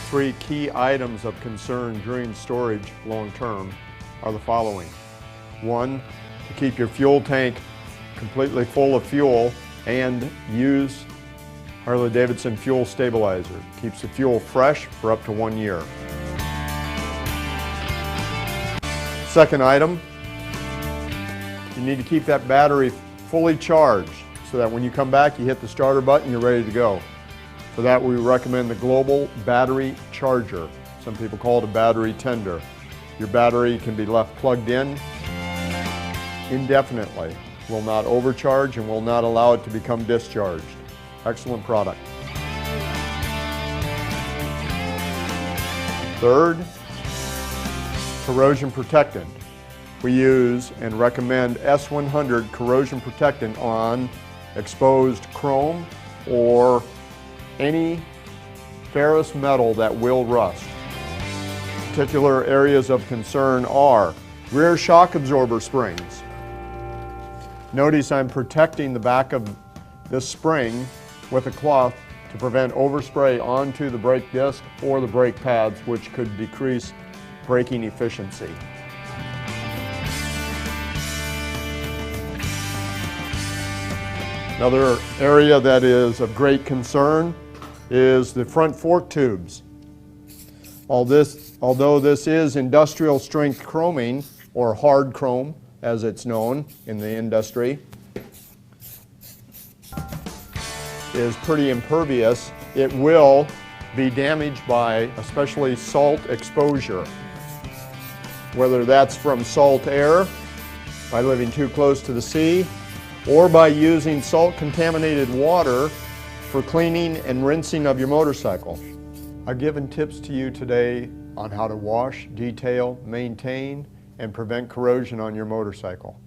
three key items of concern during storage long term are the following. One, to keep your fuel tank completely full of fuel and use Harley-Davidson fuel stabilizer. Keeps the fuel fresh for up to 1 year. Second item, you need to keep that battery fully charged so that when you come back, you hit the starter button, you're ready to go. For that, we recommend the Global Battery Charger. Some people call it a battery tender. Your battery can be left plugged in indefinitely. Will not overcharge and will not allow it to become discharged. Excellent product. Third, Corrosion Protectant. We use and recommend S100 Corrosion Protectant on exposed chrome or any ferrous metal that will rust. Particular areas of concern are rear shock absorber springs. Notice I'm protecting the back of this spring with a cloth to prevent overspray onto the brake disc or the brake pads, which could decrease braking efficiency. Another area that is of great concern is the front fork tubes. Although this is industrial strength chroming, or hard chrome as it's known in the industry, is pretty impervious, it will be damaged by especially salt exposure. Whether that's from salt air, by living too close to the sea, or by using salt-contaminated water for cleaning and rinsing of your motorcycle. I've given tips to you today on how to wash, detail, maintain, and prevent corrosion on your motorcycle.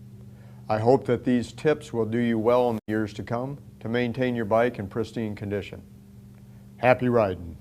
I hope that these tips will do you well in the years to come to maintain your bike in pristine condition. Happy riding.